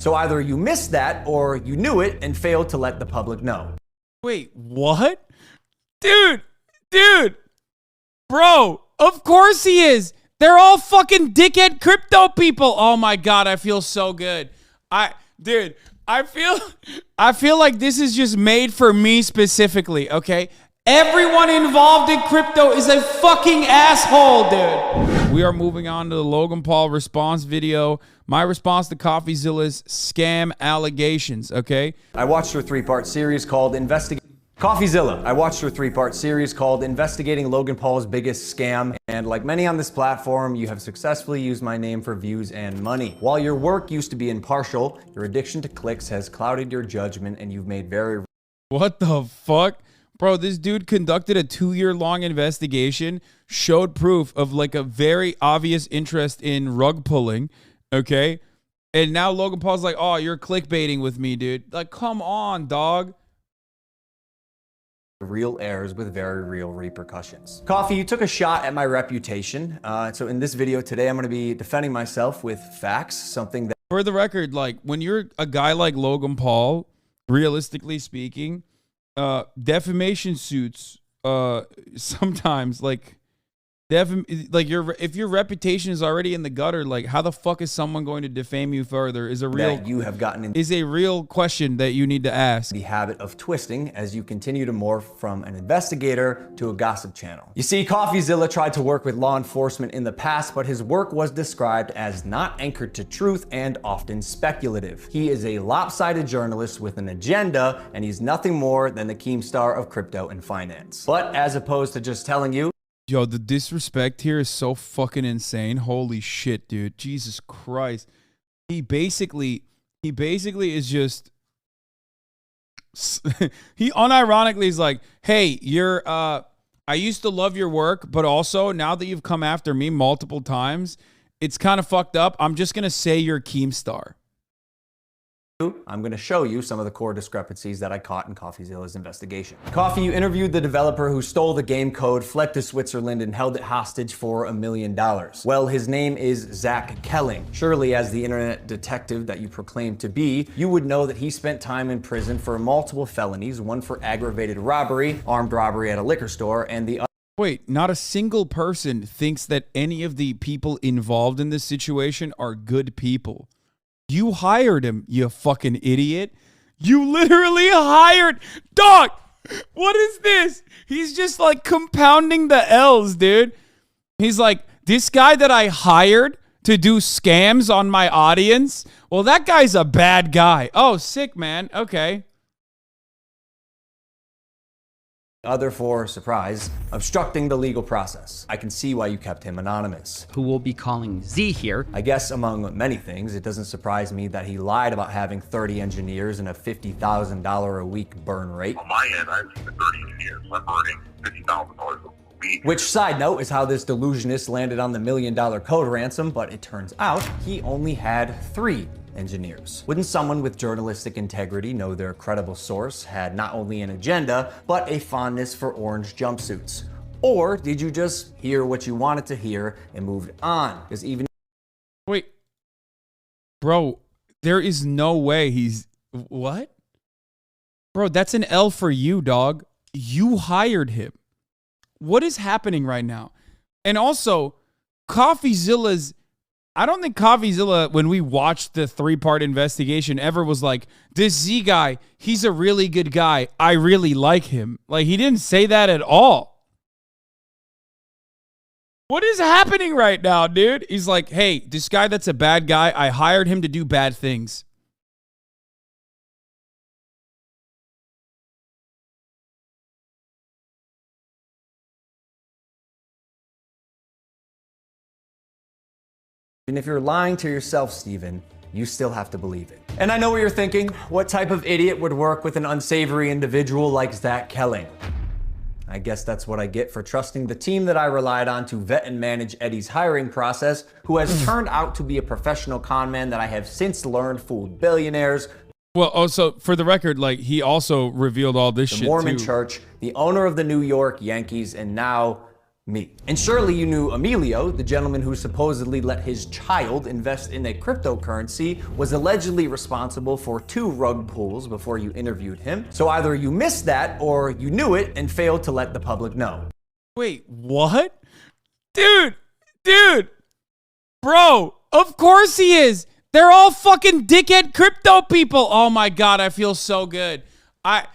So either you missed that or you knew it and failed to let the public know. Wait, what? Dude, bro, of course he is. They're all fucking dickhead crypto people. Oh my God, I feel so good. I feel like this is just made for me specifically, okay? Everyone involved in crypto is a fucking asshole, dude. We are moving on to the Logan Paul response video. My response to Coffezilla's scam allegations, okay? I watched her three-part series called Coffezilla. I watched her three-part series called Investigating Logan Paul's Biggest Scam, and like many on this platform, you have successfully used my name for views and money. While your work used to be impartial, your addiction to clicks has clouded your judgment and you've made very... What the fuck? Bro, this dude conducted a 2-year-long investigation, showed proof of like a very obvious interest in rug pulling, okay? And now Logan Paul's like, oh, you're clickbaiting with me, dude. Like, come on, dog. Real errors with very real repercussions. Coffee, you took a shot at my reputation. So in this video today, I'm going to be defending myself with facts, something that... For the record, like when you're a guy like Logan Paul, realistically speaking, defamation suits sometimes if your reputation is already in the gutter, like how the fuck is someone going to defame you further is a real question that you need to ask. The habit of twisting as you continue to morph from an investigator to a gossip channel. You see, Coffezilla tried to work with law enforcement in the past, but his work was described as not anchored to truth and often speculative. He is a lopsided journalist with an agenda, and he's nothing more than the Keemstar of crypto and finance. But as opposed to just telling you, yo, the disrespect here is so fucking insane. Holy shit, dude. Jesus Christ. He basically is just... he unironically is like, hey, you're... I used to love your work, but also now that you've come after me multiple times, it's kind of fucked up. I'm just going to say you're Keemstar. I'm going to show you some of the core discrepancies that I caught in Coffezilla's investigation. Coffee, you interviewed the developer who stole the game code, fled to Switzerland, and held it hostage for $1 million. Well, his name is Zach Kelling. Surely, as the internet detective that you proclaim to be, you would know that he spent time in prison for multiple felonies, one for aggravated robbery, armed robbery at a liquor store, and the other... Wait, not a single person thinks that any of the people involved in this situation are good people. You hired him, you fucking idiot. You literally hired... Dog, what is this? He's just like compounding the L's, dude. He's like, this guy that I hired to do scams on my audience? Well, that guy's a bad guy. Oh, sick, man. Okay. Other for, surprise, obstructing the legal process. I can see why you kept him anonymous. Who we'll be calling Z here. I guess among many things, it doesn't surprise me that he lied about having 30 engineers and a $50,000 a week burn rate. On my end, I have 30 engineers. I'm burning $50,000 a week. Which, side note, is how this delusionist landed on the $1 million code ransom, but it turns out he only had 3 engineers. Wouldn't someone with journalistic integrity know their credible source had not only an agenda, but a fondness for orange jumpsuits? Or did you just hear what you wanted to hear and moved on? Because even... Wait. Bro, there is no way he's... What? Bro, that's an L for you, dog. You hired him. What is happening right now? And also, Coffezilla's... I don't think Coffezilla, when we watched the 3-part investigation, ever was like, this Z guy, he's a really good guy. I really like him. Like, he didn't say that at all. What is happening right now, dude? He's like, hey, this guy that's a bad guy, I hired him to do bad things. And if you're lying to yourself, Steven, you still have to believe it. And I know what you're thinking. What type of idiot would work with an unsavory individual like Zach Kelling? I guess that's what I get for trusting the team that I relied on to vet and manage Eddie's hiring process, who has turned out to be a professional con man that I have since learned fooled billionaires. Well, also, for the record, like, he also revealed all this shit, the Mormon too. Church, the owner of the New York Yankees, and now me. And surely you knew Emilio, the gentleman who supposedly let his child invest in a cryptocurrency, was allegedly responsible for 2 rug pulls before you interviewed him. So either you missed that or you knew it and failed to let the public know. Wait, what? Dude, bro, of course he is. They're all fucking dickhead crypto people. Oh my God, I feel so good. I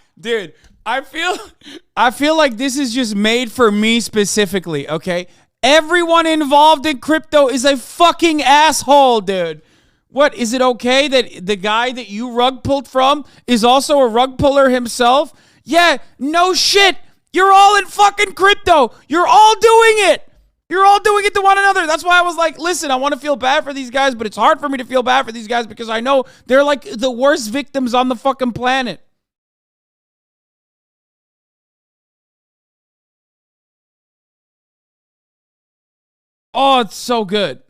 feel like this is just made for me specifically, okay? Everyone involved in crypto is a fucking asshole, dude. What, is it okay that the guy that you rug pulled from is also a rug puller himself? Yeah, no shit. You're all in fucking crypto. You're all doing it. You're all doing it to one another. That's why I was like, listen, I want to feel bad for these guys, but it's hard for me to feel bad for these guys because I know they're like the worst victims on the fucking planet. Oh, it's so good.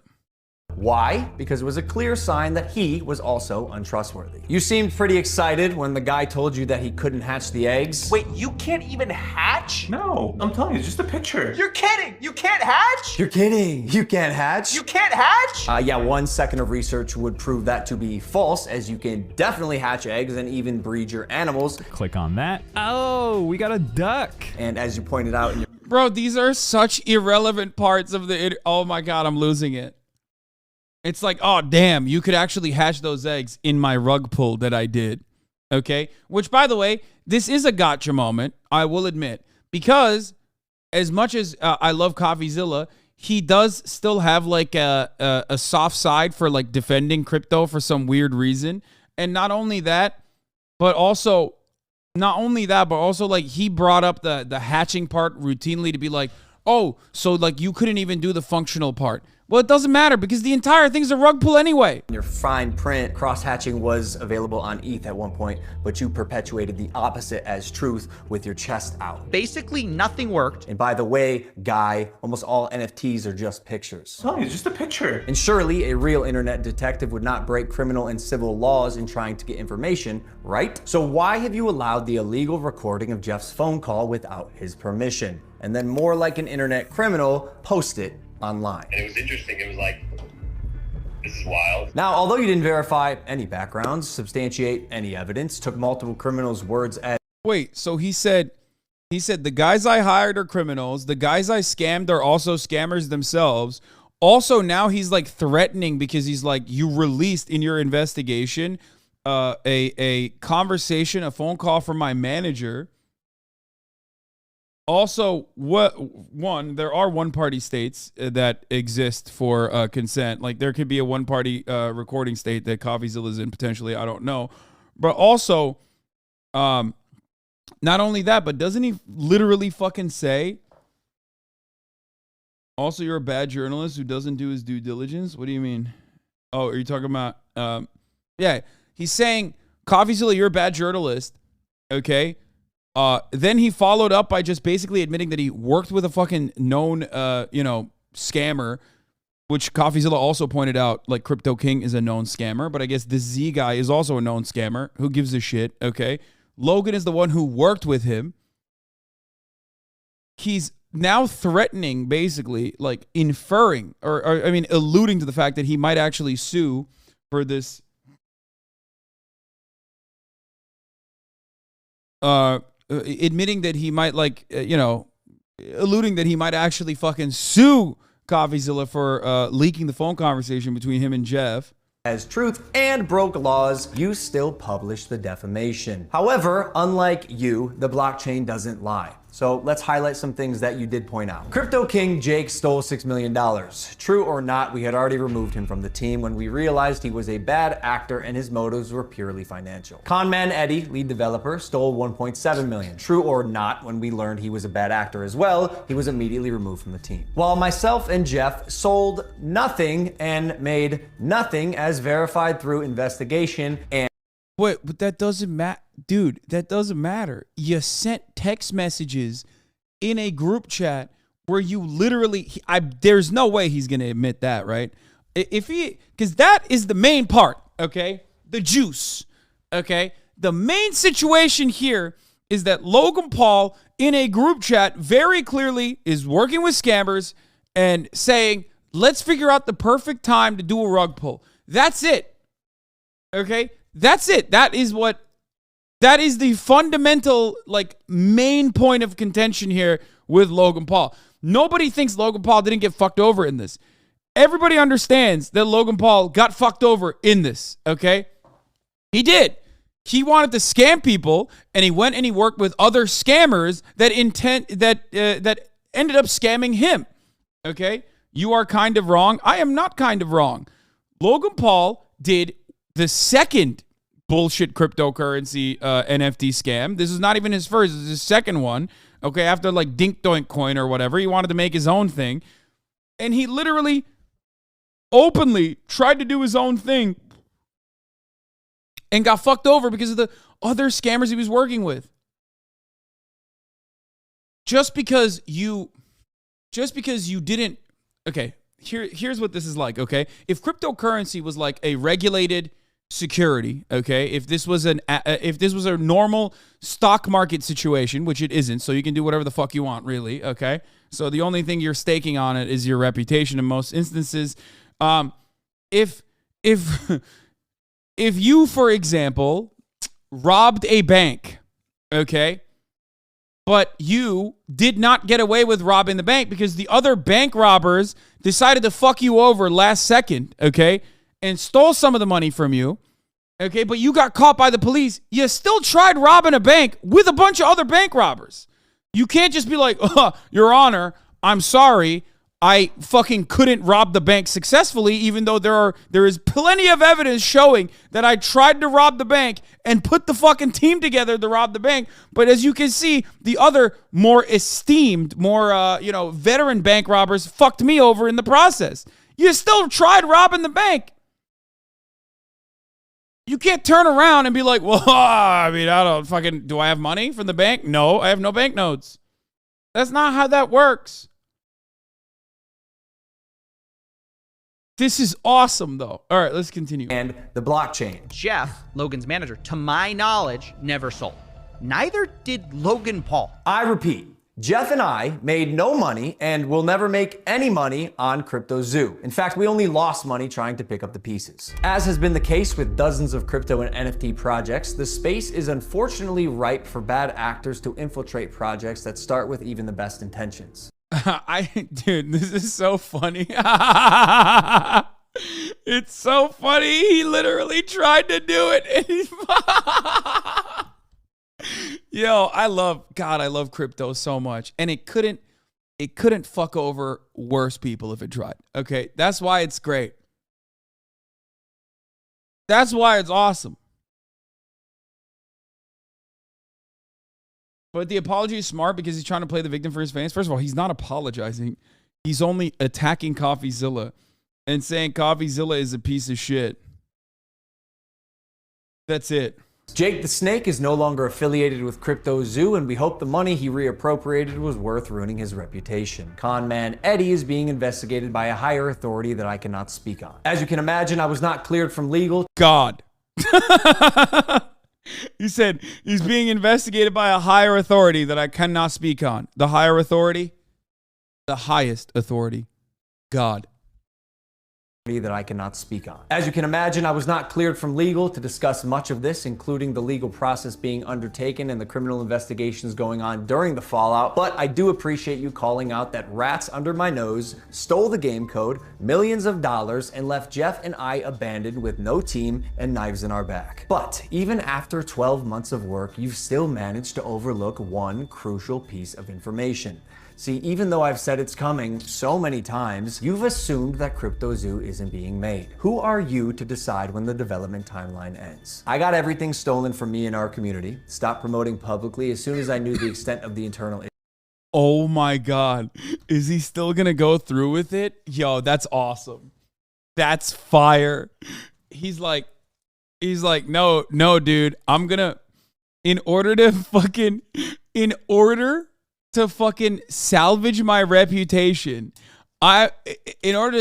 Why? Because it was a clear sign that he was also untrustworthy. You seemed pretty excited when the guy told you that he couldn't hatch the eggs. Wait, you can't even hatch? No, I'm telling you, it's just a picture. You're kidding! You can't hatch? You're kidding. You can't hatch? You can't hatch? Yeah, 1 second of research would prove that to be false, as you can definitely hatch eggs and even breed your animals. Click on that. Oh, we got a duck. And as you pointed out in your Bro, these are such irrelevant parts of the... Oh my God, I'm losing it. It's like, oh, damn, you could actually hatch those eggs in my rug pull that I did. Okay? Which, by the way, this is a gotcha moment, I will admit. Because as much as I love Coffezilla, he does still have like a soft side for like defending crypto for some weird reason. And not only that, but also like he brought up the hatching part routinely to be like, oh, so like you couldn't even do the functional part. Well, it doesn't matter because the entire thing's a rug pull anyway. your fine print, cross-hatching was available on ETH at one point, but you perpetuated the opposite as truth with your chest out. Basically, nothing worked. And by the way, guy, almost all NFTs are just pictures. I'm telling you, it's just a picture. And surely a real internet detective would not break criminal and civil laws in trying to get information, right? So why have you allowed the illegal recording of Jeff's phone call without his permission? And then more like an internet criminal, post it online. And it was interesting. It was like, this is wild. Now, although you didn't verify any backgrounds, substantiate any evidence, took multiple criminals' words as Wait, so he said the guys I hired are criminals. The guys I scammed are also scammers themselves. Also, now he's like threatening because he's like, you released in your investigation a conversation, a phone call from my manager. Also, there are one-party states that exist for consent. Like there could be a one-party recording state that Coffezilla is in potentially. I don't know, but also, not only that, but doesn't he literally fucking say? Also, you're a bad journalist who doesn't do his due diligence. What do you mean? Oh, are you talking about? Yeah, he's saying Coffezilla, you're a bad journalist. Okay. Then he followed up by just basically admitting that he worked with a fucking known, scammer, which Coffezilla also pointed out, like Crypto King is a known scammer, but I guess the Z guy is also a known scammer. Who gives a shit? Okay. Logan is the one who worked with him. He's now threatening, basically, like inferring, or alluding to the fact that he might actually sue for this. Admitting that he might alluding that he might actually fucking sue Coffezilla for leaking the phone conversation between him and Jeff as truth and broke laws, you still publish the defamation. However, unlike you, the blockchain doesn't lie. So let's highlight some things that you did point out. Crypto King Jake stole $6 million. True or not, we had already removed him from the team when we realized he was a bad actor and his motives were purely financial. Conman Eddie, lead developer, stole $1.7 million. True or not, when we learned he was a bad actor as well, he was immediately removed from the team. While myself and Jeff sold nothing and made nothing as verified through investigation and Wait, but that doesn't matter. Dude, that doesn't matter. You sent text messages in a group chat where you literally, there's no way he's going to admit that, right? Because that is the main part, okay? The juice, okay? The main situation here is that Logan Paul in a group chat very clearly is working with scammers and saying, let's figure out the perfect time to do a rug pull. That's it. Okay? That's it. That is the fundamental, like, main point of contention here with Logan Paul. Nobody thinks Logan Paul didn't get fucked over in this. Everybody understands that Logan Paul got fucked over in this, okay? He did. He wanted to scam people, and he went and he worked with other scammers that ended up scamming him, okay? You are kind of wrong. I am not kind of wrong. Logan Paul did the second bullshit cryptocurrency NFT scam. This is not even his first. This is his second one. Okay, after like Dink Doink Coin or whatever, he wanted to make his own thing. And he literally openly tried to do his own thing and got fucked over because of the other scammers he was working with. Just because you didn't, okay, here's what this is like, okay? If cryptocurrency was like a regulated security, okay, if this was a normal stock market situation, which it isn't, so you can do whatever the fuck you want, really, okay? So the only thing you're staking on it is your reputation in most instances. If you, for example, robbed a bank, okay, but you did not get away with robbing the bank because the other bank robbers decided to fuck you over last second, okay, and stole some of the money from you, okay, but you got caught by the police, you still tried robbing a bank with a bunch of other bank robbers. You can't just be like, oh, Your Honor, I'm sorry, I fucking couldn't rob the bank successfully, even though there is plenty of evidence showing that I tried to rob the bank and put the fucking team together to rob the bank. But as you can see, the other more esteemed, more veteran bank robbers fucked me over in the process. You still tried robbing the bank. You can't turn around and be like, well, I mean, do I have money from the bank? No, I have no banknotes. That's not how that works. This is awesome, though. All right, let's continue. And the blockchain. Jeff, Logan's manager, to my knowledge, never sold. Neither did Logan Paul. I repeat, Jeff and I made no money and will never make any money on CryptoZoo. In fact, we only lost money trying to pick up the pieces. As has been the case with dozens of crypto and NFT projects, the space is unfortunately ripe for bad actors to infiltrate projects that start with even the best intentions. Dude, this is so funny. It's so funny. He literally tried to do it. Yo, I love crypto so much. And it couldn't fuck over worse people if it tried. Okay, that's why it's great. That's why it's awesome. But the apology is smart because he's trying to play the victim for his fans. First of all, he's not apologizing. He's only attacking Coffezilla and saying Coffezilla is a piece of shit. That's it. Jake the Snake is no longer affiliated with CryptoZoo, and we hope the money he reappropriated was worth ruining his reputation. Con man Eddie is being investigated by a higher authority that I cannot speak on. As you can imagine, I was not cleared from legal. God. He said he's being investigated by a higher authority that I cannot speak on. The higher authority? The highest authority. God. That I cannot speak on. As you can imagine, I was not cleared from legal to discuss much of this, including the legal process being undertaken and the criminal investigations going on during the fallout, but I do appreciate you calling out that rats under my nose stole the game code, millions of dollars, and left Jeff and I abandoned with no team and knives in our back. But even after 12 months of work, you've still managed to overlook one crucial piece of information. See, even though I've said it's coming so many times, you've assumed that CryptoZoo isn't being made. Who are you to decide when the development timeline ends? I got everything stolen from me in our community, stopped promoting publicly as soon as I knew the extent of the internal issue. Oh my God. Is he still gonna go through with it? Yo, that's awesome. That's fire. He's like, no, dude, in order to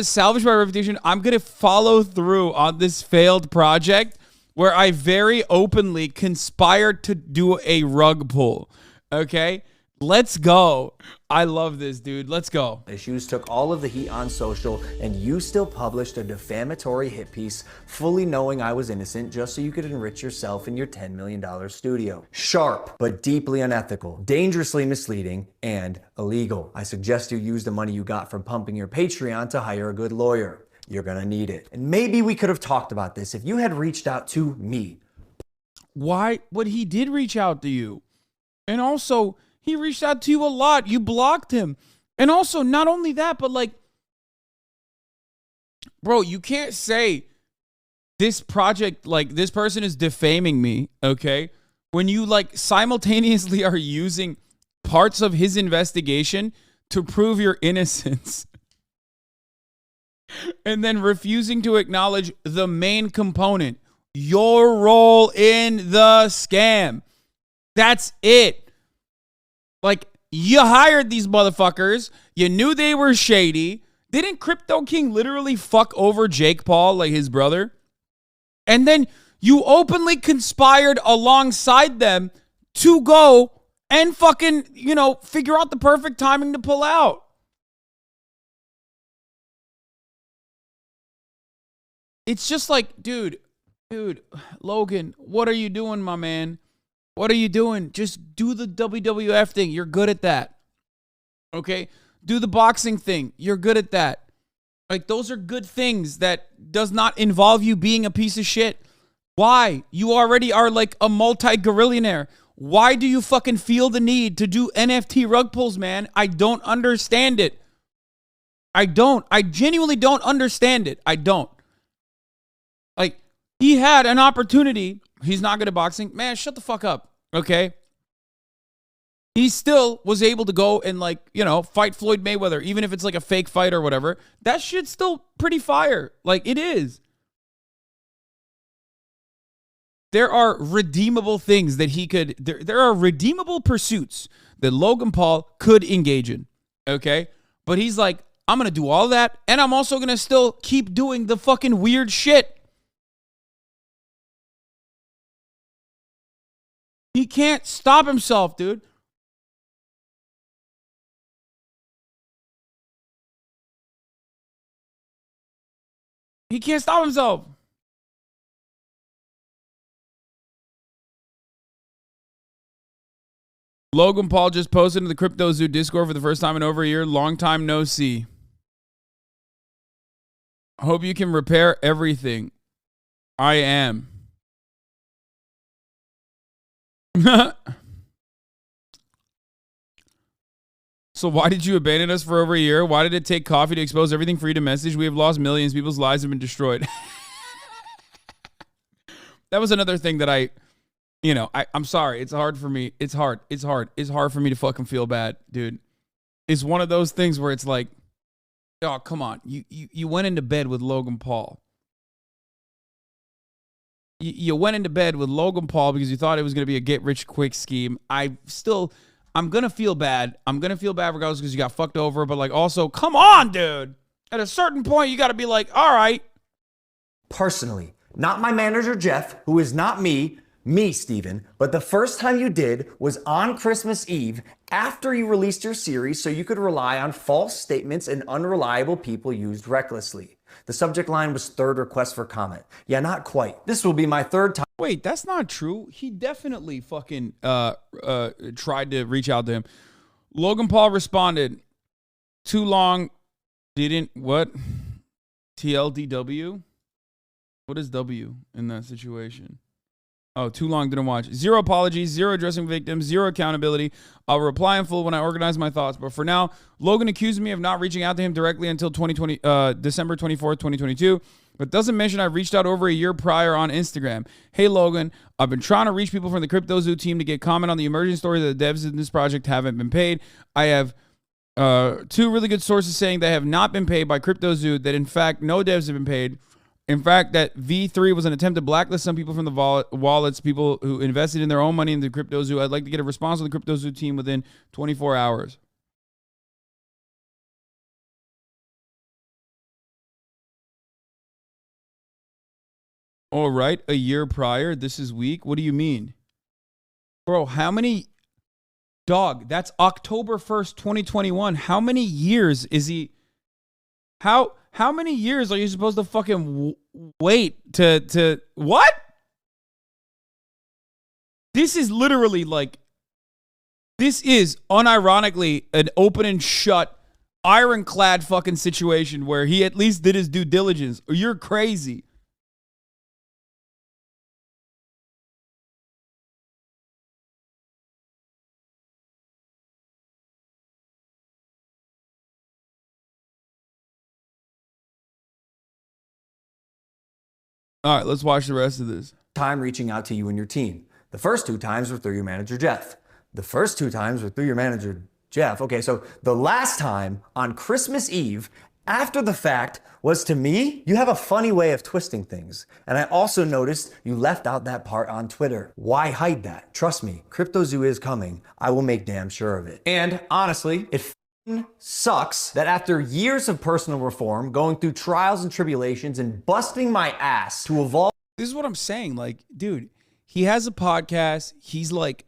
salvage my reputation, I'm going to follow through on this failed project where I very openly conspired to do a rug pull. Okay? Let's go. I love this, dude. Let's go. Issues took all of the heat on social, and you still published a defamatory hit piece fully knowing I was innocent just so you could enrich yourself in your $10 million studio. Sharp, but deeply unethical, dangerously misleading, and illegal. I suggest you use the money you got from pumping your Patreon to hire a good lawyer. You're gonna need it. And maybe we could have talked about this if you had reached out to me. Why? But he did reach out to you. And also, he reached out to you a lot. You blocked him. And also, not only that, but like, bro, you can't say this project, like, this person is defaming me, okay? When you, like, simultaneously are using parts of his investigation to prove your innocence. And then refusing to acknowledge the main component, your role in the scam. That's it. Like, you hired these motherfuckers. You knew they were shady. Didn't Crypto King literally fuck over Jake Paul, like his brother? And then you openly conspired alongside them to go and fucking, you know, figure out the perfect timing to pull out. It's just like, dude, Logan, what are you doing, my man? What are you doing? Just do the WWF thing. You're good at that. Okay? Do the boxing thing. You're good at that. Like, those are good things that does not involve you being a piece of shit. Why? You already are like a multi-gorillionaire. Why do you fucking feel the need to do NFT rug pulls, man? I don't understand it. I don't. I genuinely don't understand it. I don't. Like, he had an opportunity. He's not good at boxing. Man, shut the fuck up, okay? He still was able to go and, like, you know, fight Floyd Mayweather, even if it's like a fake fight or whatever. That shit's still pretty fire. Like, it is. There are redeemable things that he could, there are redeemable pursuits that Logan Paul could engage in, okay? But he's like, I'm going to do all that, and I'm also going to still keep doing the fucking weird shit. He can't stop himself, dude. He can't stop himself. Logan Paul just posted into the Crypto Zoo Discord for the first time in over a year. Long time no see. Hope you can repair everything. I am. So why did you abandon us for over a year? Why did it take coffee to expose everything for you to message? We have lost millions. People's lives have been destroyed. That was another thing that I'm sorry. It's hard for me. It's hard for me to fucking feel bad, dude. It's one of those things where it's like, oh, come on. You went into bed with Logan Paul. You went into bed with Logan Paul because you thought it was going to be a get-rich-quick scheme. I'm going to feel bad. I'm going to feel bad regardless because you got fucked over. But, like, also, come on, dude. At a certain point, you got to be like, all right. Personally, not my manager, Jeff, who is not me, Steven, but the first time you did was on Christmas Eve after you released your series so you could rely on false statements and unreliable people used recklessly. The subject line was third request for comment. Yeah, not quite. This will be my third time. Wait, that's not true. He definitely fucking tried to reach out to him. Logan Paul responded, too long, didn't, what? TLDW? What is W in that situation? Oh, too long, didn't watch. Zero apologies, zero addressing victims, zero accountability. I'll reply in full when I organize my thoughts. But for now, Logan accused me of not reaching out to him directly until December 24th, 2022. But doesn't mention I reached out over a year prior on Instagram. Hey, Logan, I've been trying to reach people from the Crypto Zoo team to get comment on the emerging story that the devs in this project haven't been paid. I have two really good sources saying they have not been paid by Crypto Zoo, that in fact, no devs have been paid. In fact, that V3 was an attempt to blacklist some people from the wallets, people who invested in their own money in the Crypto Zoo. I'd like to get a response from the Crypto Zoo team within 24 hours. All right, a year prior. This is weak. What do you mean? Bro, how many... Dog, that's October 1st, 2021. How many years is he... How many years are you supposed to fucking wait to... What? This is literally like... This is unironically an open and shut, ironclad fucking situation where he at least did his due diligence. You're crazy. All right, let's watch the rest of this. Time reaching out to you and your team. The first 2 times were through your manager, Jeff. The first 2 times were through your manager, Jeff. Okay, so the last time on Christmas Eve, after the fact, was to me. You have a funny way of twisting things. And I also noticed you left out that part on Twitter. Why hide that? Trust me, CryptoZoo is coming. I will make damn sure of it. And honestly, it sucks that after years of personal reform, going through trials and tribulations and busting my ass to evolve. This is what I'm saying. Like, dude, he has a podcast. He's like,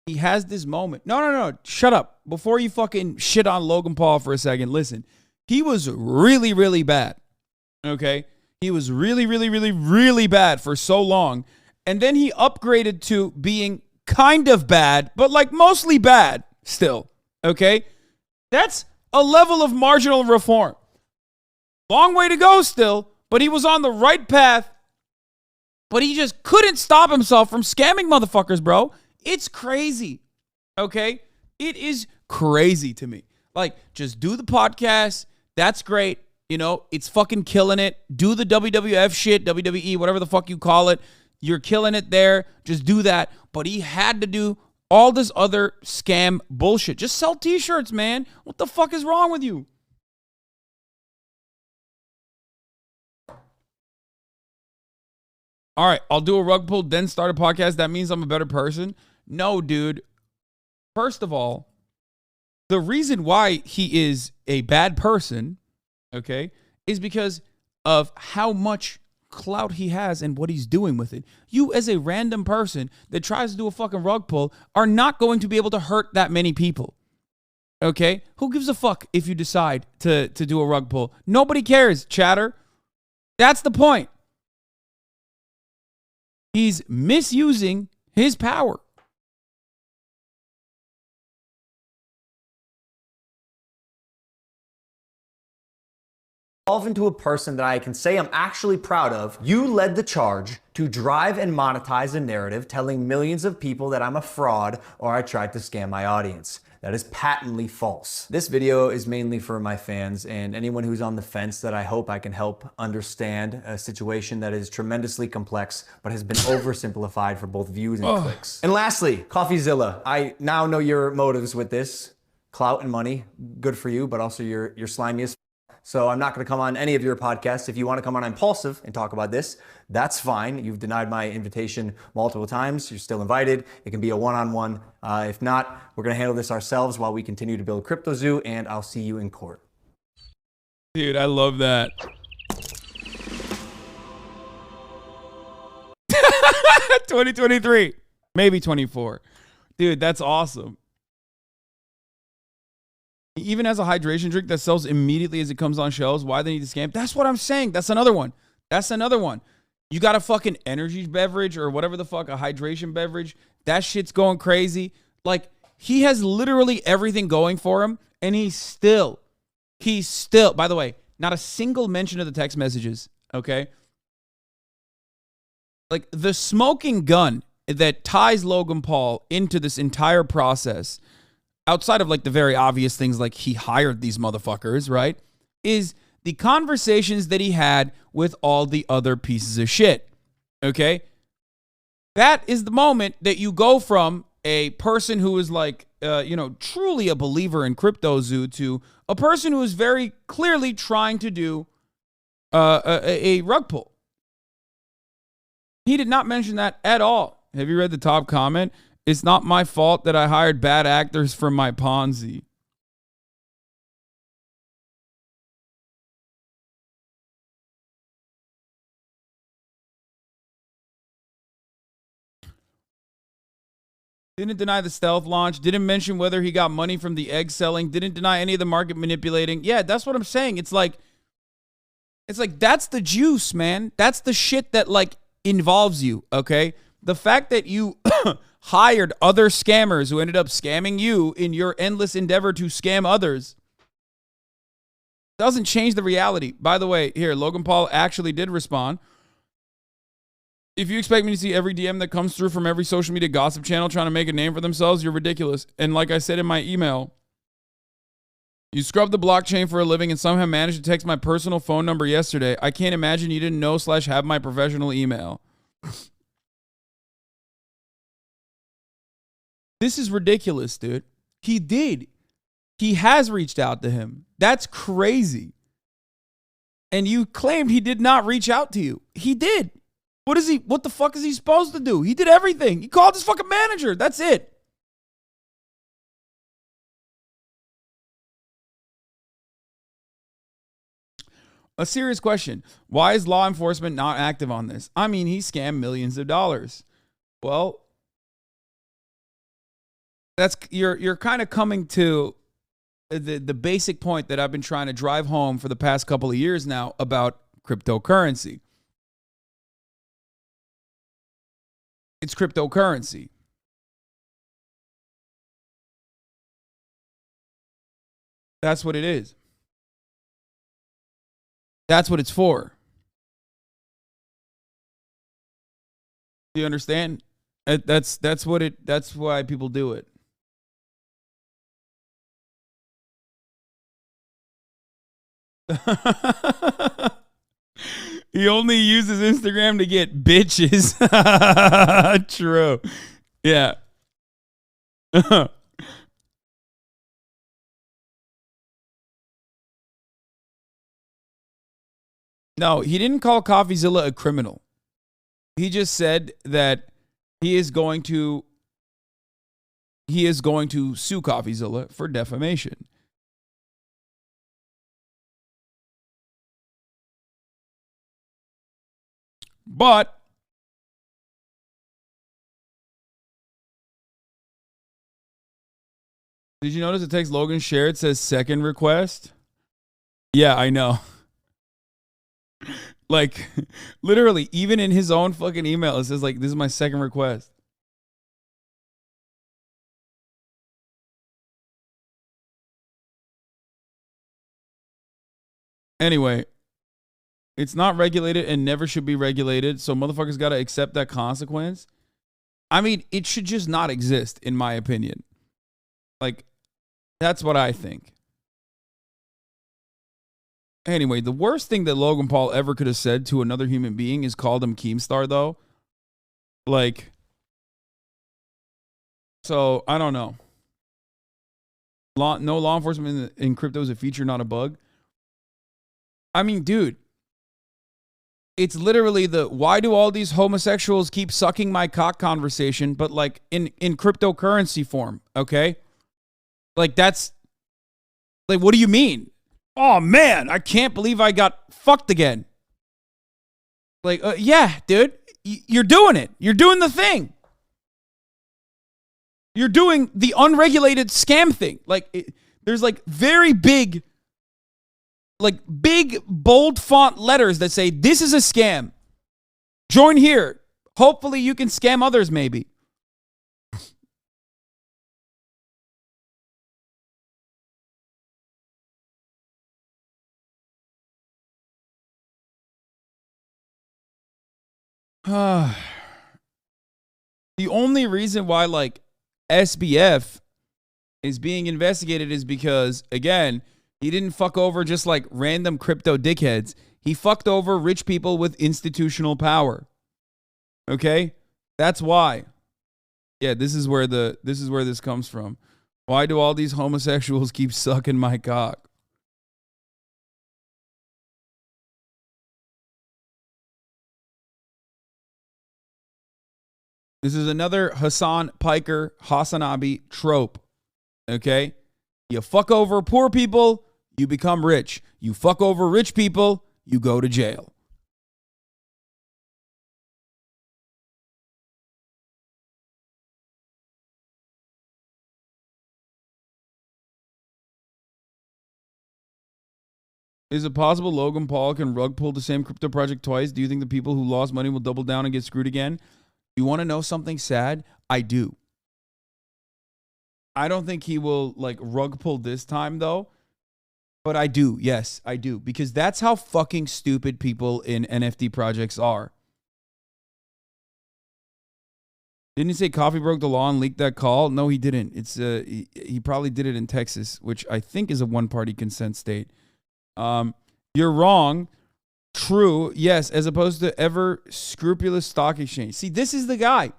he has this moment. No. Shut up. Before you fucking shit on Logan Paul for a second, listen. He was really, really bad. Okay? He was really, really, really, really bad for so long. And then he upgraded to being kind of bad, but like mostly bad still. Okay? That's a level of marginal reform. Long way to go still, but he was on the right path. But he just couldn't stop himself from scamming motherfuckers, bro. It's crazy. Okay? It is crazy to me. Like, just do the podcast. That's great. You know, it's fucking killing it. Do the WWF shit, WWE, whatever the fuck you call it. You're killing it there. Just do that. But he had to do all this other scam bullshit. Just sell t-shirts, man. What the fuck is wrong with you? All right, I'll do a rug pull, then start a podcast. That means I'm a better person. No, dude. First of all, the reason why he is a bad person, okay, is because of how much clout he has and what he's doing with it. You, as a random person that tries to do a fucking rug pull, are not going to be able to hurt that many people. Okay? Who gives a fuck if you decide to do a rug pull? Nobody cares, chatter. That's the point. He's misusing his power. Evolve into a person that I can say I'm actually proud of. You led the charge to drive and monetize a narrative telling millions of people that I'm a fraud or I tried to scam my audience. That is patently false. This video is mainly for my fans and anyone who's on the fence that I hope I can help understand a situation that is tremendously complex but has been oversimplified for both views and clicks. And lastly, Coffezilla. I now know your motives with this. Clout and money, good for you, but also you're slimy as. So I'm not going to come on any of your podcasts. If you want to come on Impulsive and talk about this, that's fine. You've denied my invitation multiple times. You're still invited. It can be a one-on-one. If not, we're going to handle this ourselves while we continue to build CryptoZoo, and I'll see you in court. Dude, I love that. 2023, maybe 24. Dude, that's awesome. He even has a hydration drink that sells immediately as it comes on shelves. Why they need to scam? That's what I'm saying. That's another one. You got a fucking energy beverage or whatever the fuck, a hydration beverage. That shit's going crazy. Like, he has literally everything going for him, and he's still, by the way, not a single mention of the text messages, okay? Like, the smoking gun that ties Logan Paul into this entire process, outside of like the very obvious things like he hired these motherfuckers, right, is the conversations that he had with all the other pieces of shit, okay? That is the moment that you go from a person who is like, truly a believer in CryptoZoo to a person who is very clearly trying to do a rug pull. He did not mention that at all. Have you read the top comment? It's not my fault that I hired bad actors for my Ponzi. Didn't deny the stealth launch. Didn't mention whether he got money from the egg selling. Didn't deny any of the market manipulating. Yeah, that's what I'm saying. It's like that's the juice, man. That's the shit that like involves you, okay? The fact that you hired other scammers who ended up scamming you in your endless endeavor to scam others doesn't change the reality. By the way, here, Logan Paul actually did respond. If you expect me to see every DM that comes through from every social media gossip channel trying to make a name for themselves, you're ridiculous. And like I said in my email, you scrubbed the blockchain for a living and somehow managed to text my personal phone number yesterday. I can't imagine you didn't know / have my professional email. This is ridiculous, dude. He did. He has reached out to him. That's crazy. And you claimed he did not reach out to you. He did. What the fuck is he supposed to do? He did everything. He called his fucking manager. That's it. A serious question. Why is law enforcement not active on this? I mean, he scammed millions of dollars. Well, you're kind of coming to the basic point that I've been trying to drive home for the past couple of years now about cryptocurrency. It's cryptocurrency. That's what it is. That's what it's for. Do you understand? That's why people do it. He only uses Instagram to get bitches. True. Yeah. No, he didn't call Coffezilla a criminal. He just said that he is going to sue Coffezilla for defamation. But did you notice it takes Logan share? It says second request. Yeah, I know. Like, literally, even in his own fucking email, it says, like, this is my second request. Anyway, it's not regulated and never should be regulated, so motherfuckers got to accept that consequence. I mean, it should just not exist, in my opinion. Like, that's what I think. Anyway, the worst thing that Logan Paul ever could have said to another human being is called him Keemstar, though. Like, so, I don't know. No law enforcement in crypto is a feature, not a bug. I mean, dude. It's literally the why do all these homosexuals keep sucking my cock conversation, but like in cryptocurrency form, okay? Like that's like, what do you mean? Oh man, I can't believe I got fucked again. Like, yeah, dude, you're doing it. You're doing the thing. You're doing the unregulated scam thing. Like, there's like very big, like big bold font letters that say, this is a scam. Join here. Hopefully you can scam others maybe. The only reason why like SBF is being investigated is because, again, he didn't fuck over just like random crypto dickheads. He fucked over rich people with institutional power. Okay? That's why. Yeah, this is where this comes from. Why do all these homosexuals keep sucking my cock? This is another HasanAbi trope. Okay? You fuck over poor people, you become rich. You fuck over rich people, you go to jail. Is it possible Logan Paul can rug pull the same crypto project twice? Do you think the people who lost money will double down and get screwed again? You want to know something sad? I do. I don't think he will like rug pull this time though. But I do. Yes, I do. Because that's how fucking stupid people in NFT projects are. Didn't he say Coffee broke the law and leaked that call? No, he didn't. It's he probably did it in Texas, which I think is a one-party consent state. You're wrong. True. Yes, as opposed to ever scrupulous stock exchange. See, this is the guy.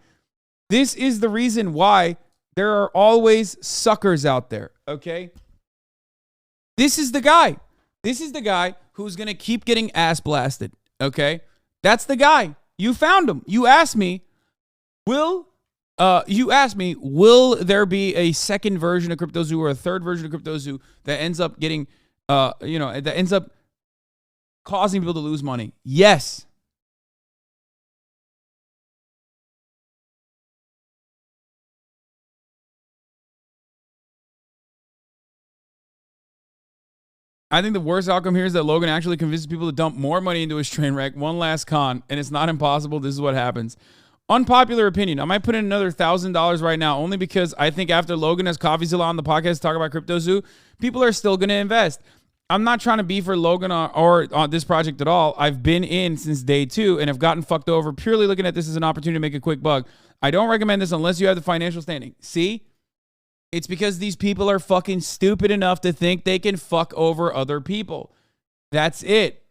This is the reason why there are always suckers out there, okay? This is the guy. This is the guy who's going to keep getting ass blasted, okay? That's the guy. You found him. You asked me, will there be a second version of CryptoZoo or a third version of CryptoZoo that ends up getting, that ends up causing people to lose money? Yes. I think the worst outcome here is that Logan actually convinces people to dump more money into his train wreck. One last con, and it's not impossible. This is what happens. Unpopular opinion. I might put in another $1,000 right now only because I think after Logan has Coffeezilla on the podcast to talk about CryptoZoo, people are still going to invest. I'm not trying to be for Logan or on this project at all. I've been in since day 2 and have gotten fucked over purely looking at this as an opportunity to make a quick buck. I don't recommend this unless you have the financial standing. See? It's because these people are fucking stupid enough to think they can fuck over other people. That's it.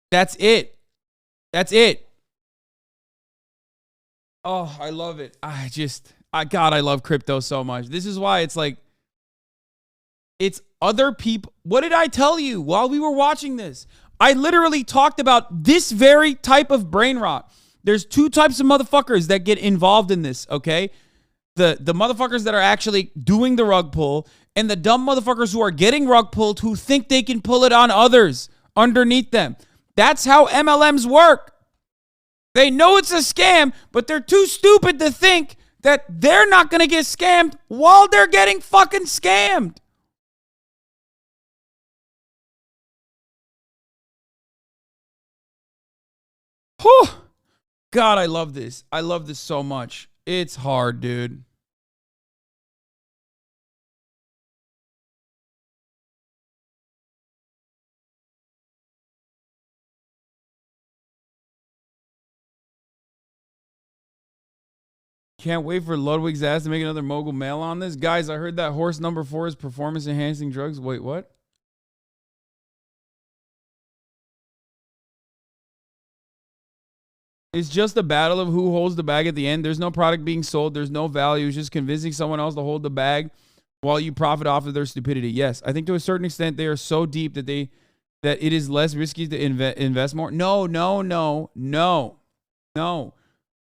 That's it. That's it. Oh, I love it. God, I love crypto so much. This is why it's like, it's other people. What did I tell you while we were watching this? I literally talked about this very type of brain rot. There's 2 types of motherfuckers that get involved in this, okay? The motherfuckers that are actually doing the rug pull and the dumb motherfuckers who are getting rug pulled who think they can pull it on others underneath them. That's how MLMs work. They know it's a scam, but they're too stupid to think that they're not going to get scammed while they're getting fucking scammed. Whew. God, I love this. I love this so much. It's hard, dude. Can't wait for Ludwig's ass to make another mogul mail on this. Guys, I heard that horse number 4 is performance-enhancing drugs. Wait, what? It's just a battle of who holds the bag at the end. There's no product being sold. There's no value. It's just convincing someone else to hold the bag while you profit off of their stupidity. Yes, I think to a certain extent they are so deep that it is less risky to invest more. No.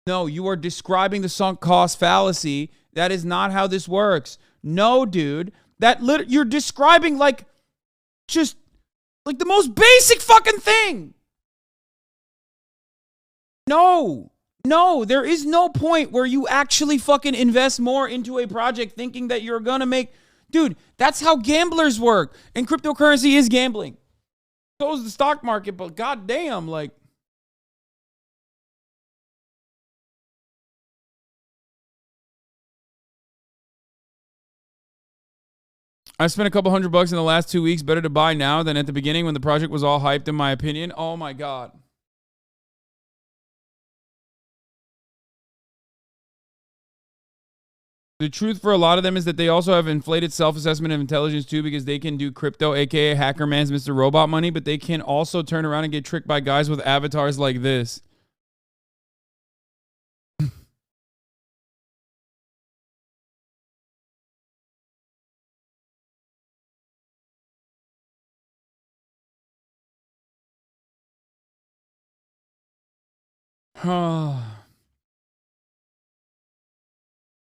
You are describing the sunk cost fallacy. That is not how this works. No, dude. You're describing just the most basic fucking thing. No, there is no point where you actually fucking invest more into a project thinking that you're gonna make. Dude, that's how gamblers work. And cryptocurrency is gambling. So is the stock market, but goddamn, I spent a couple $100 in the last 2 weeks. Better to buy now than at the beginning when the project was all hyped, in my opinion. Oh my God. The truth for a lot of them is that they also have inflated self-assessment of intelligence too, because they can do crypto, aka Hacker Man's Mr. Robot money, but they can also turn around and get tricked by guys with avatars like this.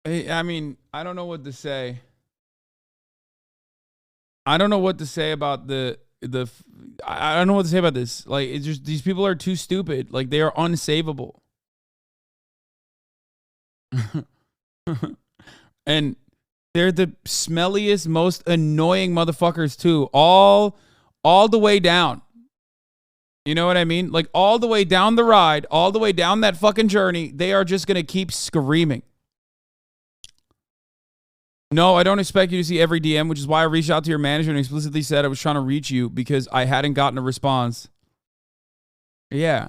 I mean, I don't know what to say. I don't know what to say about I don't know what to say about this. Like, it's just, these people are too stupid. Like, they are unsavable. And They're the smelliest, most annoying motherfuckers too. All the way down. You know what I mean? Like all the way down the ride, all the way down that fucking journey, they are just going to keep screaming. No, I don't expect you to see every DM, which is why I reached out to your manager and explicitly said I was trying to reach you because I hadn't gotten a response. Yeah,